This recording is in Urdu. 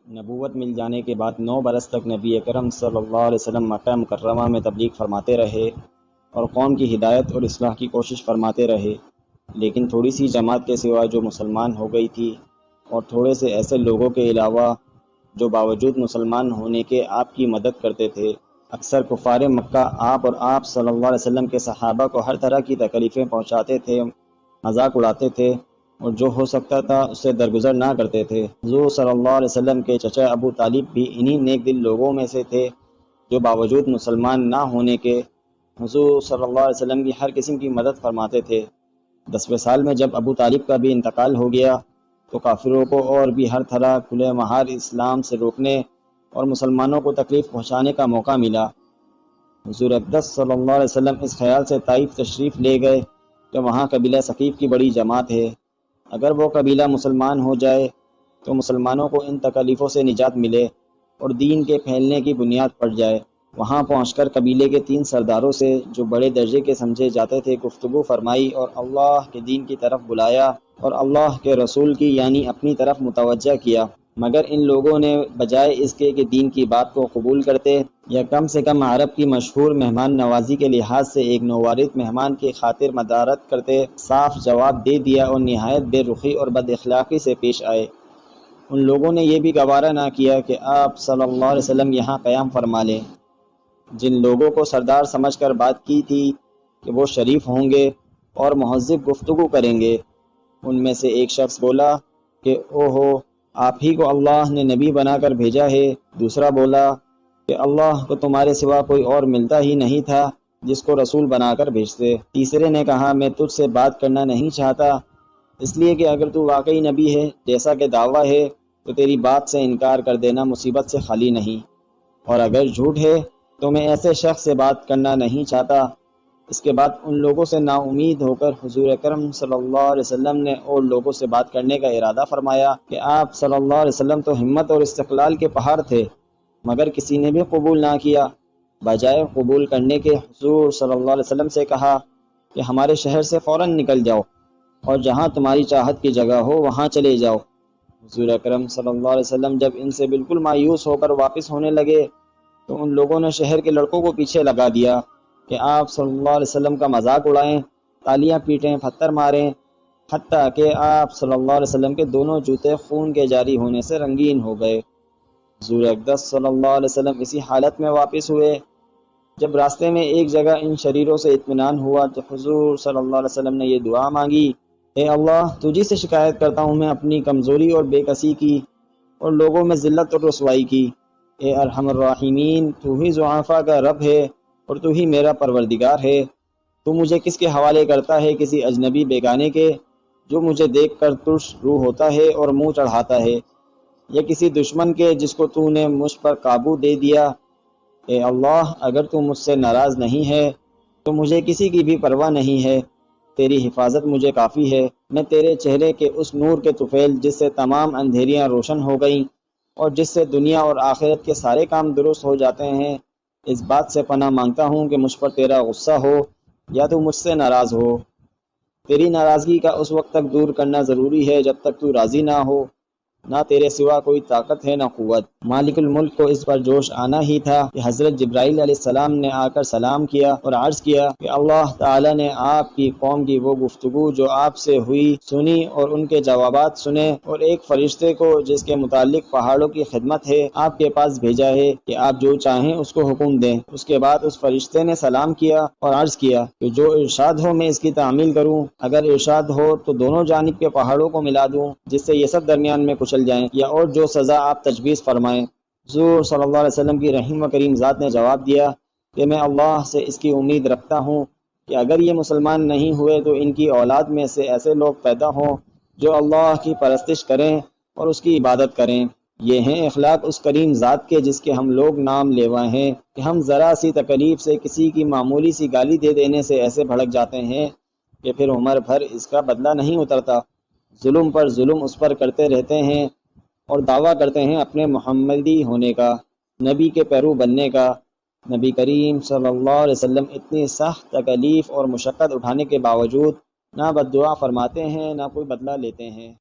نبوت مل جانے کے بعد 9 برس تک نبی اکرم صلی اللہ علیہ وسلم مکہ مکرمہ میں تبلیغ فرماتے رہے اور قوم کی ہدایت اور اصلاح کی کوشش فرماتے رہے، لیکن تھوڑی سی جماعت کے سوا جو مسلمان ہو گئی تھی اور تھوڑے سے ایسے لوگوں کے علاوہ جو باوجود مسلمان ہونے کے آپ کی مدد کرتے تھے، اکثر کفار مکہ آپ اور آپ صلی اللہ علیہ وسلم کے صحابہ کو ہر طرح کی تکلیفیں پہنچاتے تھے، مذاق اڑاتے تھے اور جو ہو سکتا تھا اس سے درگزر نہ کرتے تھے۔ حضور صلی اللہ علیہ وسلم کے چچا ابو طالب بھی انہی نیک دل لوگوں میں سے تھے جو باوجود مسلمان نہ ہونے کے حضور صلی اللہ علیہ وسلم کی ہر قسم کی مدد فرماتے تھے۔ 10ویں سال میں جب ابو طالب کا بھی انتقال ہو گیا تو کافروں کو اور بھی ہر طرح کھلے مہار اسلام سے روکنے اور مسلمانوں کو تکلیف پہنچانے کا موقع ملا۔ حضور اقدس صلی اللہ علیہ وسلم اس خیال سے طائف تشریف لے گئے کہ وہاں قبیلہ ثقیف کی بڑی جماعت ہے، اگر وہ قبیلہ مسلمان ہو جائے تو مسلمانوں کو ان تکلیفوں سے نجات ملے اور دین کے پھیلنے کی بنیاد پڑ جائے۔ وہاں پہنچ کر قبیلے کے 3 سرداروں سے جو بڑے درجے کے سمجھے جاتے تھے گفتگو فرمائی اور اللہ کے دین کی طرف بلایا اور اللہ کے رسول کی یعنی اپنی طرف متوجہ کیا، مگر ان لوگوں نے بجائے اس کے کہ دین کی بات کو قبول کرتے یا کم سے کم عرب کی مشہور مہمان نوازی کے لحاظ سے ایک نووارد مہمان کی خاطر مدارت کرتے، صاف جواب دے دیا اور نہایت بے رخی اور بد اخلاقی سے پیش آئے۔ ان لوگوں نے یہ بھی گوارا نہ کیا کہ آپ صلی اللہ علیہ وسلم یہاں قیام فرما لیں۔ جن لوگوں کو سردار سمجھ کر بات کی تھی کہ وہ شریف ہوں گے اور مہذب گفتگو کریں گے، ان میں سے ایک شخص بولا کہ اوہو، آپ ہی کو اللہ نے نبی بنا کر بھیجا ہے۔ دوسرا بولا کہ اللہ کو تمہارے سوا کوئی اور ملتا ہی نہیں تھا جس کو رسول بنا کر بھیجتے۔ تیسرے نے کہا میں تجھ سے بات کرنا نہیں چاہتا، اس لیے کہ اگر تو واقعی نبی ہے جیسا کہ دعویٰ ہے تو تیری بات سے انکار کر دینا مصیبت سے خالی نہیں، اور اگر جھوٹ ہے تو میں ایسے شخص سے بات کرنا نہیں چاہتا۔ اس کے بعد ان لوگوں سے نا امید ہو کر حضور اکرم صلی اللہ علیہ وسلم نے اور لوگوں سے بات کرنے کا ارادہ فرمایا کہ آپ صلی اللہ علیہ وسلم تو ہمت اور استقلال کے پہاڑ تھے، مگر کسی نے بھی قبول نہ کیا۔ بجائے قبول کرنے کے حضور صلی اللہ علیہ وسلم سے کہا کہ ہمارے شہر سے فوراً نکل جاؤ اور جہاں تمہاری چاہت کی جگہ ہو وہاں چلے جاؤ۔ حضور اکرم صلی اللہ علیہ وسلم جب ان سے بالکل مایوس ہو کر واپس ہونے لگے تو ان لوگوں نے شہر کے لڑکوں کو پیچھے لگا دیا کہ آپ صلی اللہ علیہ وسلم کا مذاق اڑائیں، تالیاں پیٹیں، پتھر ماریں، حتیٰ کہ آپ صلی اللہ علیہ وسلم کے دونوں جوتے خون کے جاری ہونے سے رنگین ہو گئے۔ حضور اقدس صلی اللہ علیہ وسلم اسی حالت میں واپس ہوئے۔ جب راستے میں ایک جگہ ان شریروں سے اطمینان ہوا تو حضور صلی اللہ علیہ وسلم نے یہ دعا مانگی، اے اللہ، تجھی سے شکایت کرتا ہوں میں اپنی کمزوری اور بے کسی کی اور لوگوں میں ذلت اور رسوائی کی۔ اے ارحم الراحمین، تو ہی ضعفاء کا رب ہے اور تو ہی میرا پروردگار ہے۔ تو مجھے کس کے حوالے کرتا ہے؟ کسی اجنبی بیگانے کے جو مجھے دیکھ کر ترش روح ہوتا ہے اور منہ چڑھاتا ہے، یا کسی دشمن کے جس کو تو نے مجھ پر قابو دے دیا؟ اے اللہ، اگر تو مجھ سے ناراض نہیں ہے تو مجھے کسی کی بھی پرواہ نہیں ہے، تیری حفاظت مجھے کافی ہے۔ میں تیرے چہرے کے اس نور کے طفیل جس سے تمام اندھیریاں روشن ہو گئیں اور جس سے دنیا اور آخرت کے سارے کام درست ہو جاتے ہیں، اس بات سے پناہ مانگتا ہوں کہ مجھ پر تیرا غصہ ہو یا تو مجھ سے ناراض ہو۔ تیری ناراضگی کا اس وقت تک دور کرنا ضروری ہے جب تک تو راضی نہ ہو، نہ تیرے سوا کوئی طاقت ہے نہ قوت۔ مالک الملک کو اس پر جوش آنا ہی تھا کہ حضرت جبرائیل علیہ السلام نے آ کر سلام کیا اور عرض کیا کہ اللہ تعالی نے آپ کی قوم کی وہ گفتگو جو آپ سے ہوئی سنی اور ان کے جوابات سنے، اور ایک فرشتے کو جس کے متعلق پہاڑوں کی خدمت ہے آپ کے پاس بھیجا ہے کہ آپ جو چاہیں اس کو حکم دیں۔ اس کے بعد اس فرشتے نے سلام کیا اور عرض کیا کہ جو ارشاد ہو میں اس کی تعمیل کروں، اگر ارشاد ہو تو دونوں جانب کے پہاڑوں کو ملا دوں جس سے یہ سب درمیان میں کچل جائیں، یا اور جو سزا آپ تجویز فرمائیں۔ حضور صلی اللہ علیہ وسلم کی رحیم و کریم ذات نے جواب دیا کہ میں اللہ سے اس کی امید رکھتا ہوں کہ اگر یہ مسلمان نہیں ہوئے تو ان کی اولاد میں سے ایسے لوگ پیدا ہوں جو اللہ کی پرستش کریں اور اس کی عبادت کریں۔ یہ ہیں اخلاق اس کریم ذات کے جس کے ہم لوگ نام لیوا ہیں کہ ہم ذرا سی تکلیف سے کسی کی معمولی سی گالی دے دینے سے ایسے بھڑک جاتے ہیں کہ پھر عمر بھر اس کا بدلہ نہیں اترتا، ظلم پر ظلم اس پر کرتے رہتے ہیں اور دعویٰ کرتے ہیں اپنے محمدی ہونے کا، نبی کے پیرو بننے کا۔ نبی کریم صلی اللہ علیہ وسلم اتنی سخت تکلیف اور مشقت اٹھانے کے باوجود نہ بد دعا فرماتے ہیں نہ کوئی بدلہ لیتے ہیں۔